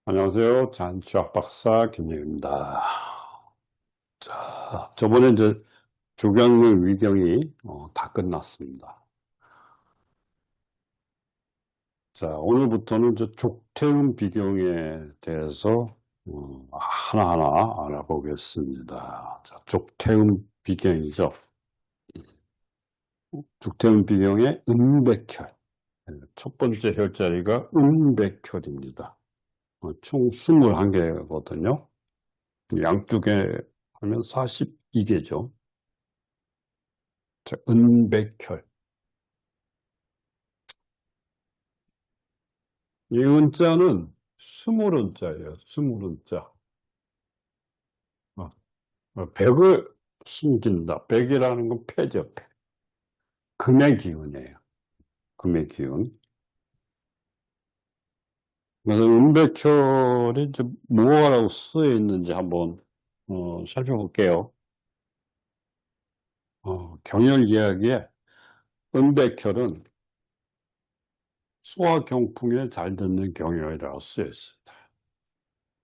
안녕하세요. 잔치학 박사 김영입니다. 자, 저번에 이제 조경의 위경이 다 끝났습니다. 자, 오늘부터는 이제 족태음 비경에 대해서 하나하나 알아보겠습니다. 자, 족태음 비경이죠. 족태음 비경의 음백혈. 첫 번째 혈자리가 음백혈입니다. 총 21개거든요. 양쪽에 하면 42개죠. 자, 은백혈. 이 은자는 스물은자예요. 스물은자. 백을 숨긴다. 백이라는 건 패죠. 패. 금의 기운이에요. 금의 기운. 그래서 은백혈이 이제 뭐라고 쓰여 있는지 한번 살펴볼게요. 경열 이야기에 은백혈은 소화경풍에 잘 듣는 경혈이라고 쓰여 있습니다.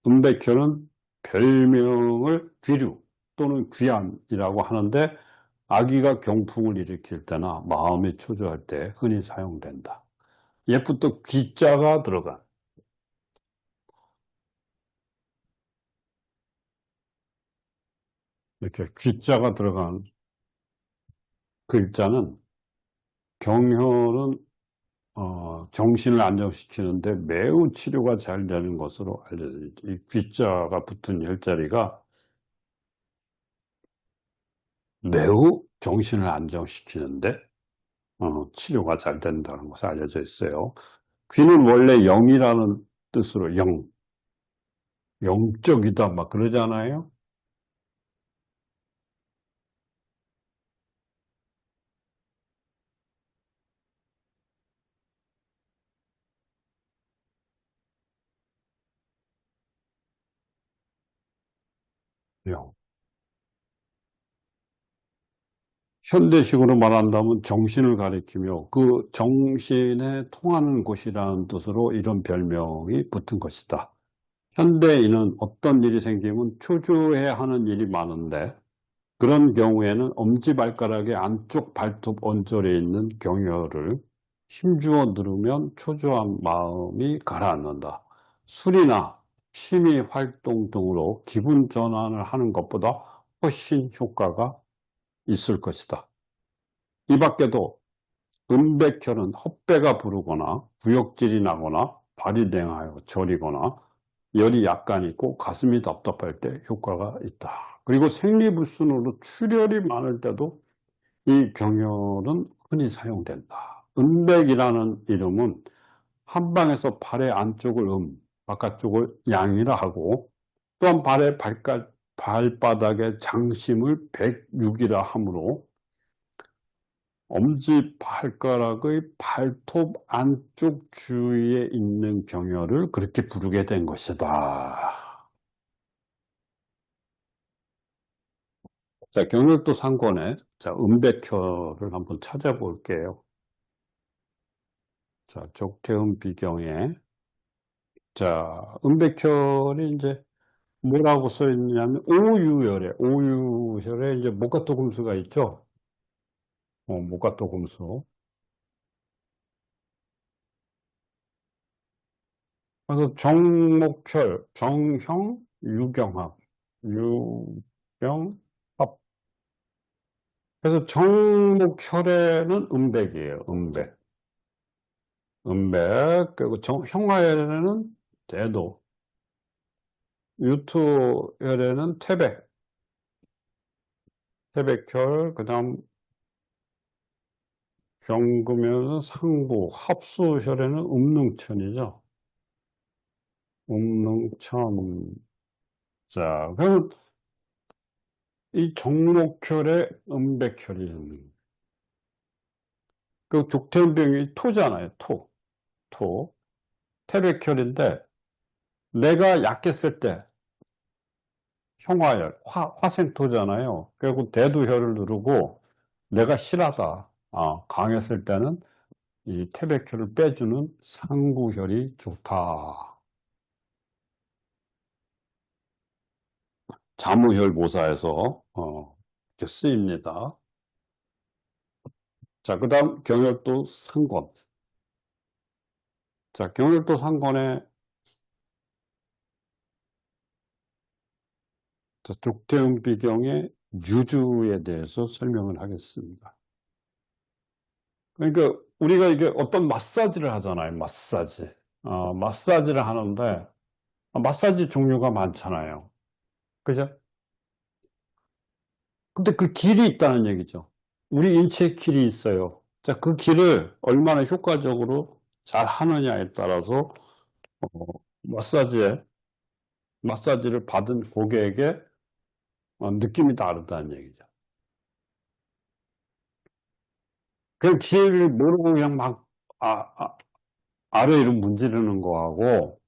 은백혈은 별명을 귀류 또는 귀암이라고 하는데 아기가 경풍을 일으킬 때나 마음이 초조할 때 흔히 사용된다. 옛부터 귀자가 들어간 이렇게 귀자가 들어간 글자는 경혈은 정신을 안정시키는데 매우 치료가 잘 되는 것으로 알려져 있죠. 이 귀자가 붙은 혈자리가 매우 정신을 안정시키는데 치료가 잘 된다는 것이 알려져 있어요. 귀는 원래 영이라는 뜻으로 영적이다 막 그러잖아요. 영. 현대식으로 말한다면 정신을 가리키며 그 정신에 통하는 곳이라는 뜻으로 이런 별명이 붙은 것이다. 현대인은 어떤 일이 생기면 초조해 하는 일이 많은데 그런 경우에는 엄지발가락의 안쪽 발톱 언저리에 있는 경혈을 힘주어 누르면 초조한 마음이 가라앉는다. 술이나 취미 활동 등으로 기분 전환을 하는 것보다 훨씬 효과가 있을 것이다. 이 밖에도 음백혈은 헛배가 부르거나 구역질이 나거나 발이 냉하여 저리거나 열이 약간 있고 가슴이 답답할 때 효과가 있다. 그리고 생리불순으로 출혈이 많을 때도 이 경혈은 흔히 사용된다. 음백이라는 이름은 한방에서 발의 안쪽을 바깥쪽을 양이라 하고 또한 발바닥의 장심을 백육이라 하므로 엄지발가락의 발톱 안쪽 주위에 있는 경혈을 그렇게 부르게 된 것이다. 자, 경혈도 상권에 자, 음백혈을 한번 찾아볼게요. 자, 족태음 비경에 자, 음백혈이 이제 뭐라고 써 있냐면 오유혈에 이제 목가토 금수가 있죠. 목가토 금수. 그래서 정목혈, 정형, 유경합, 유경합. 그래서 정목혈에는 음백이에요. 음백. 음백. 그리고 형화혈에는 대도. 유투혈에는 태백. 태백혈. 그 다음 경금혈은 상부. 합수혈에는 음릉천이죠. 음릉천. 자, 그럼 이 정목혈에 음백혈이 그 족태음병이 토잖아요. 토. 태백혈인데 내가 약했을 때 형화혈, 화생토잖아요. 결국 대두혈을 누르고 내가 실하다, 강했을 때는 이 태백혈을 빼주는 상구혈이 좋다. 자무혈보사에서 이렇게 쓰입니다. 자, 그 다음 경혈도 상권. 자, 경혈도 상권의 족태음 비경의 유주에 대해서 설명을 하겠습니다. 그러니까 우리가 이게 어떤 마사지를 하잖아요. 마사지. 마사지를 하는데 마사지 종류가 많잖아요. 그죠? 근데 그 길이 있다는 얘기죠. 우리 인체에 길이 있어요. 자, 그 길을 얼마나 효과적으로 잘 하느냐에 따라서 어, 마사지를 받은 고객에게 느낌이 다르다는 얘기죠. 그냥 길을 모르고 그냥 막 아래로 문지르는 거하고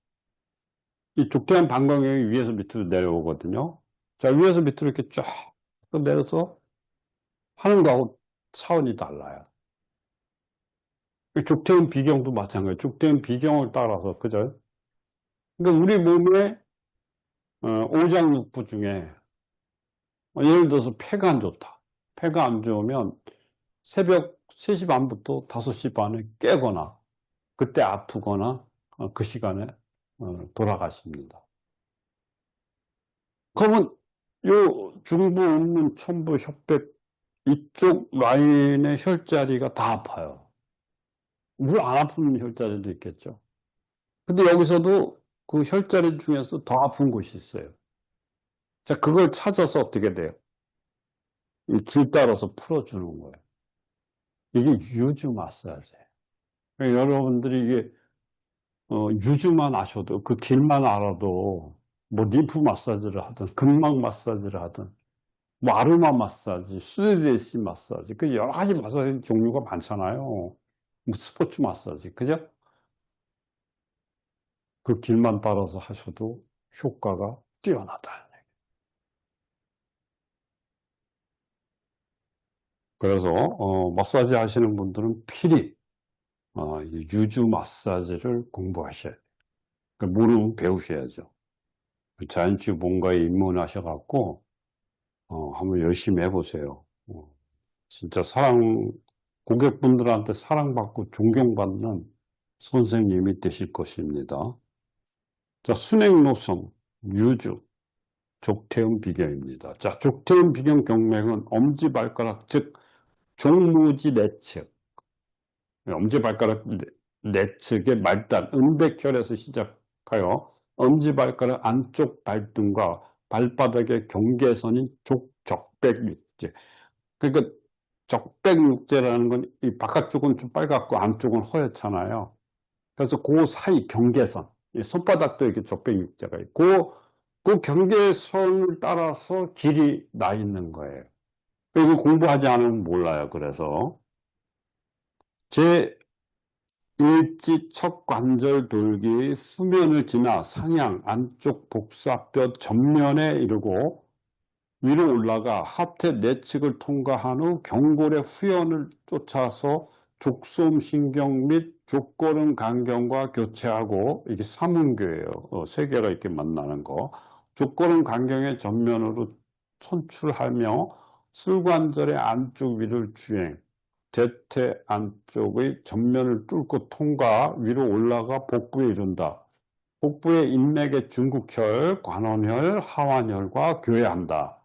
이 족대한 방광경이 위에서 밑으로 내려오거든요. 자, 위에서 밑으로 이렇게 쫙 내려서 하는 거하고 차원이 달라요. 족대음 비경도 마찬가지예요. 족대음 비경을 따라서, 그죠? 그러니까 우리 몸에 오장육부 중에 예를 들어서 폐가 안 좋다. 폐가 안 좋으면 새벽 3시 반부터 5시 반에 깨거나 그때 아프거나 그 시간에 돌아가십니다. 그러면 요 중부, 음문, 촌부, 협백 이쪽 라인의 혈자리가 다 아파요. 물 안 아픈 혈자리도 있겠죠. 근데 여기서도 그 혈자리 중에서 더 아픈 곳이 있어요. 자, 그걸 찾아서 어떻게 돼요? 이 길 따라서 풀어주는 거예요. 이게 유주 마사지예요. 그러니까 여러분들이 이게 유주만 아셔도 그 길만 알아도 뭐 림프 마사지를 하든 근막 마사지를 하든 뭐 아로마 마사지, 스웨데시 마사지 그 여러 가지 마사지 종류가 많잖아요. 뭐 스포츠 마사지 그죠? 그 길만 따라서 하셔도 효과가 뛰어나다. 그래서 마사지 하시는 분들은 필히 이 유주 마사지를 공부하셔야 돼요. 그러니까 모르면 배우셔야죠. 자연치유 본가에 입문하셔갖고 한번 열심히 해보세요. 진짜 고객분들한테 사랑받고 존경받는 선생님이 되실 것입니다. 자, 순행노선, 유주, 족태음 비경입니다. 자, 족태음 비경 경맥은 엄지발가락, 즉 종무지 내측, 엄지발가락 내측의 말단, 음백혈에서 시작하여 엄지발가락 안쪽 발등과 발바닥의 경계선인 족적백육제. 그러니까 적백육제라는 건 이 바깥쪽은 좀 빨갛고 안쪽은 허옇잖아요. 그래서 그 사이 경계선, 이 손바닥도 이렇게 적백육제가 있고 그 경계선을 따라서 길이 나 있는 거예요. 이거 공부하지 않으면 몰라요. 그래서 제 일지 척 관절 돌기의 수면을 지나 상향 안쪽 복사뼈 전면에 이르고 위로 올라가 하태 내측을 통과한 후 경골의 후연을 쫓아서 족솜 신경 및 족골음 간경과 교체하고 이게 삼음교예요. 세 개가 이렇게 만나는 거. 족골음 간경의 전면으로 천출하며 슬관절의 안쪽 위를 주행. 대퇴 안쪽의 전면을 뚫고 통과 위로 올라가 복부에 이른다. 복부의 인맥의 중국혈, 관원혈, 하완혈과 교회한다.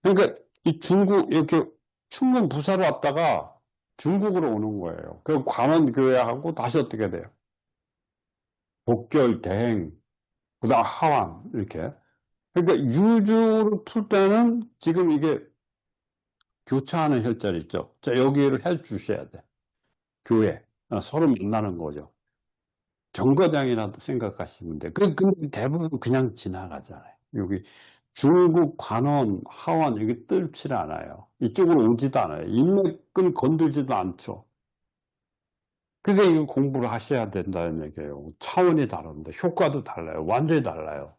그러니까 이 중국 이렇게 충남 부사로 왔다가 중국으로 오는 거예요. 그 관원교회하고 다시 어떻게 돼요? 복결, 대행, 그다음 하완 이렇게. 그러니까 유주를 풀 때는 지금 이게 교차하는 혈자리 있죠. 자, 여기를 해 주셔야 돼. 교회. 서로 만나는 거죠. 정거장이라도 생각하시면 돼. 근데 대부분 그냥 지나가잖아요. 여기 중국 관원, 하원 여기 뜰지 않아요. 이쪽으로 오지도 않아요. 인맥은 건들지도 않죠. 그러니까 이거 공부를 하셔야 된다는 얘기예요. 차원이 다릅니다. 효과도 달라요. 완전히 달라요.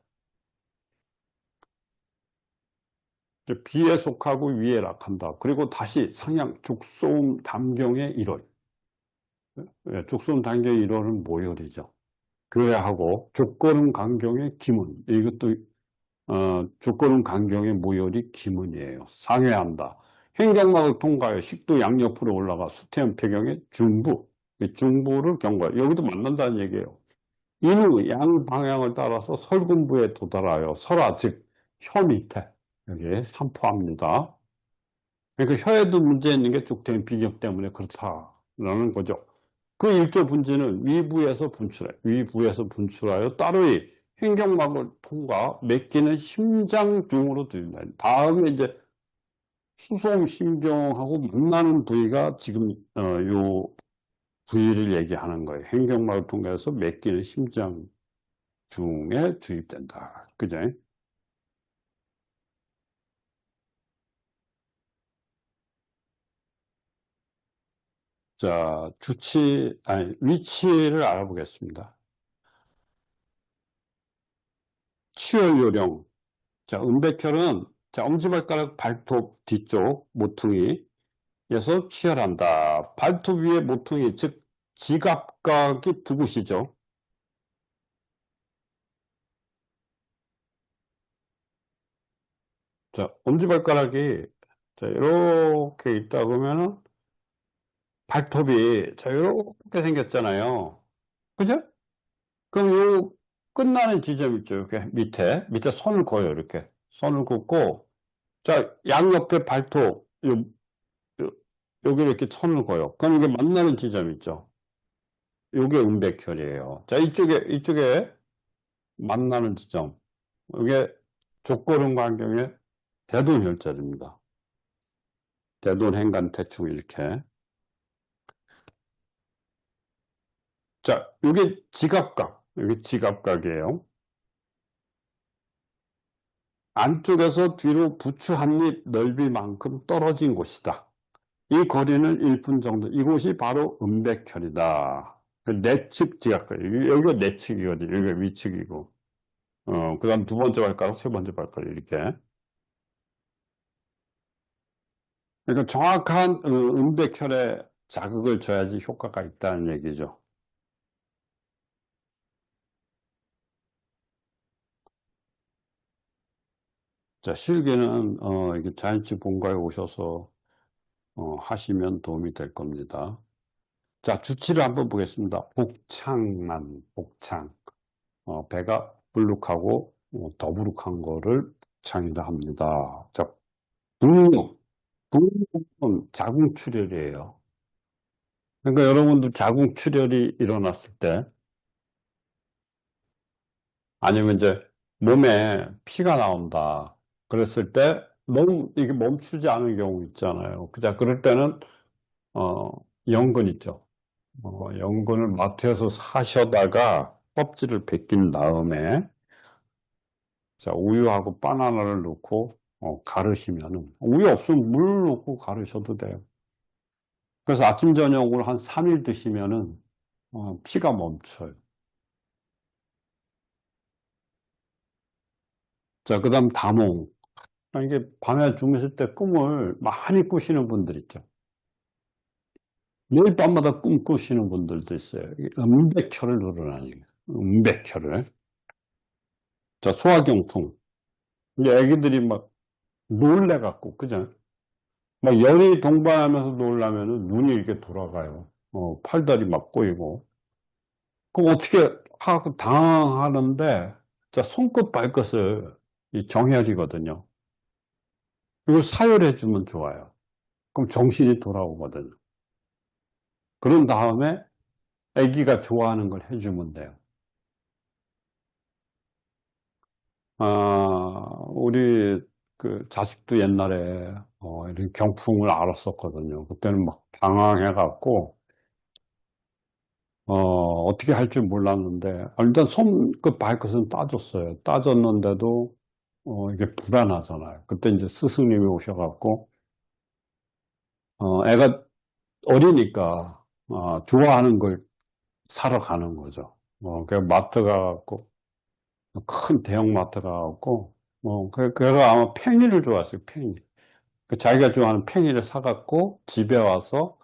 비에 속하고 위에 락한다. 그리고 다시 상향 족소음 담경의 1월. 족소음 담경의 1월은 모열이죠. 교회하고 족걸음 강경의 기문. 이것도 조건은 강경의 모열이 기문이에요. 상회한다. 행경막을 통과하여 식도 양옆으로 올라가 수태현 폐경의 중부. 이 중부를 경과해. 여기도 만난다는 얘기예요. 이후 양 방향을 따라서 설군부에 도달하여 설화, 즉, 혀 밑에, 여기에 산포합니다. 그러니까 혀에도 문제 있는 게 족대인 비경 때문에 그렇다라는 거죠. 그 일조 분지는 위부에서 분출하여 따로이 횡격막을 통과 맥기는 심장 중으로 들린다. 다음에 이제 수송 신경하고 만나는 부위가 지금 요 부위를 얘기하는 거예요. 횡격막을 통해서 맥기는 심장 중에 주입된다. 그죠? 자, 위치를 알아보겠습니다. 치열 요령. 자, 음백혈은 자, 엄지발가락 발톱 뒤쪽 모퉁이에서 치열한다. 발톱 위에 모퉁이, 즉 지갑각이 두 곳이죠. 자, 엄지발가락이 자, 이렇게 있다 보면은 발톱이 자, 이렇게 생겼잖아요. 그죠? 그럼 요 끝나는 지점 있죠. 이렇게 밑에 손을 그어요. 이렇게 손을 긋고 자, 양옆에 발톱 요, 여기 이렇게 손을 그어요. 그럼 이게 만나는 지점 있죠. 요게 음백혈이에요. 자, 이쪽에 만나는 지점. 이게 족고름 광경의 대둔혈자입니다. 대둔행간 대충 이렇게. 자, 이게 지갑각. 여기 지갑각이에요. 안쪽에서 뒤로 부추 한 입 넓이만큼 떨어진 곳이다. 이 거리는 1분 정도. 이곳이 바로 음백혈이다. 그 내측 지갑각. 여기가 내측이거든요. 여기가 위측이고. 그 다음 두 번째 발가락, 세 번째 발가락, 이렇게. 그러니까 정확한 음백혈에 자극을 줘야지 효과가 있다는 얘기죠. 자, 실기는 이게 자연치 본가에 오셔서 하시면 도움이 될 겁니다. 자, 주치를 한번 보겠습니다. 복창. 배가 불룩하고 더부룩한 거를 복창이라 합니다. 자, 북록. 북록은 자궁출혈이에요. 그러니까 여러분들 자궁출혈이 일어났을 때 아니면 이제 몸에 피가 나온다. 그랬을 때 너무 이게 멈추지 않은 경우 있잖아요. 자, 그럴 때는 어, 연근 있죠. 연근을 마트에서 사셔다가 껍질을 벗긴 다음에 자, 우유하고 바나나를 넣고 가르시면은 우유 없으면 물 넣고 가르셔도 돼요. 그래서 아침 저녁으로 한 3일 드시면은 피가 멈춰요. 자, 그다음 다몽. 이게 밤에 주무실 때 꿈을 많이 꾸시는 분들 있죠. 매일 밤마다 꿈 꾸시는 분들도 있어요. 이게 음백혈을 누르라는 얘기예요. 음백혈을. 자, 소화경풍. 이제 애기들이 막 놀래갖고, 그죠? 막 열이 동반하면서 놀라면은 눈이 이렇게 돌아가요. 팔다리 막 꼬이고. 그럼 어떻게 하고 당황하는데, 자, 손끝 발끝을 이 정혈이거든요. 이걸 사열해주면 좋아요. 그럼 정신이 돌아오거든요. 그런 다음에 아기가 좋아하는 걸 해주면 돼요. 우리 그 자식도 옛날에 이런 경풍을 앓았었거든요. 그때는 막 당황해갖고 어떻게 할 줄 몰랐는데 일단 손끝 발끝은 따졌어요. 따졌는데도 이게 불안하잖아요. 그때 이제 스승님이 오셔갖고 애가 어리니까 좋아하는 걸 사러 가는 거죠. 그래서 마트 가갖고 큰 대형 마트 가갖고 걔가 아마 팽이를 좋아했어요. 팽이. 그 자기가 좋아하는 팽이를 사갖고 집에 와서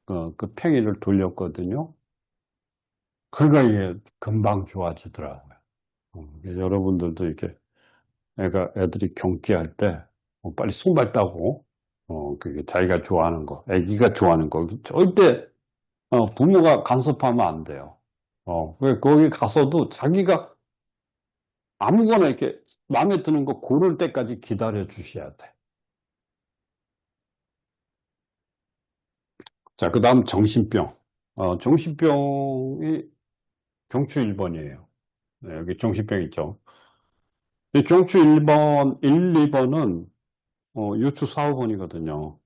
그 팽이를 돌렸거든요. 그러니까 이게 금방 좋아지더라고요. 여러분들도 이렇게 애들이 경기할 때 빨리 손발 따고 그게 자기가 좋아하는 거, 애기가 좋아하는 거 절대 부모가 간섭하면 안 돼요. 거기 가서도 자기가 아무거나 이렇게 마음에 드는 거 고를 때까지 기다려 주셔야 돼. 자, 그 다음 정신병. 정신병이 경추 1번이에요. 네, 여기 정신병 있죠. 이 경추 1번, 1, 2번은 유추 4, 5번이거든요.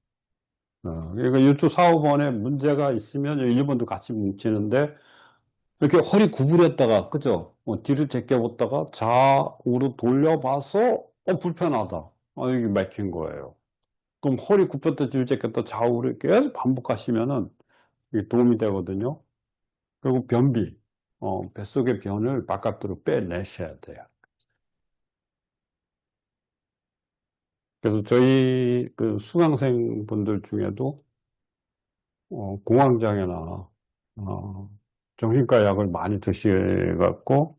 그러니까 유추 4, 5번에 문제가 있으면 1번도 같이 뭉치는데 이렇게 허리 구부렸다가 그죠? 뒤로 제껴봤다가 좌우로 돌려봐서 불편하다. 이게 막힌 거예요. 그럼 허리 굽혔다 뒤로 제꼈다 좌우로 계속 반복하시면은 이게 도움이 되거든요. 그리고 변비, 뱃속의 변을 바깥으로 빼내셔야 돼요. 그래서 저희 그 수강생 분들 중에도 공황장애나 정신과 약을 많이 드셔갖고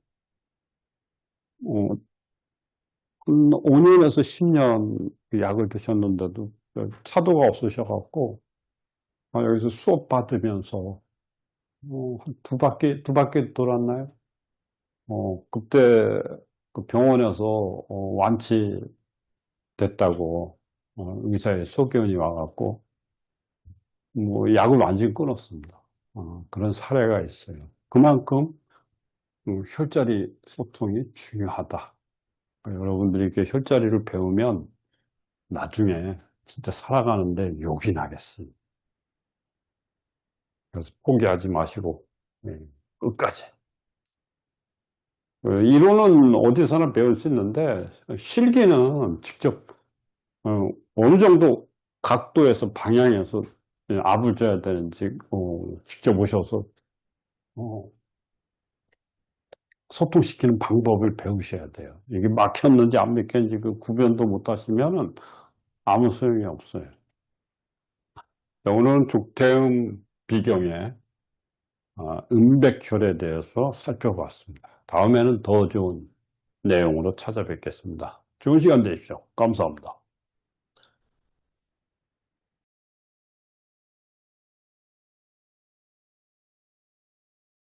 5년에서 10년 약을 드셨는데도 차도가 없으셔갖고 여기서 수업 받으면서 한 두 바퀴 돌았나요? 그때 그 병원에서 완치됐다고 의사의 소견이 와갖고 뭐 약을 완전히 끊었습니다. 그런 사례가 있어요. 그만큼 혈자리 소통이 중요하다. 여러분들이 이렇게 혈자리를 배우면 나중에 진짜 살아가는데 욕이 나겠습니다. 그래서 포기하지 마시고 끝까지. 이론은 어디서나 배울 수 있는데 실기는 직접 어느 정도 각도에서 방향에서 압을 줘야 되는지 직접 오셔서 소통시키는 방법을 배우셔야 돼요. 이게 막혔는지 안 막혔는지 그 구별도 못 하시면은 아무 소용이 없어요. 자, 오늘은 족태음 비경의 음백혈에 대해서 살펴봤습니다. 다음에는 더 좋은 내용으로 찾아뵙겠습니다. 좋은 시간 되십시오. 감사합니다.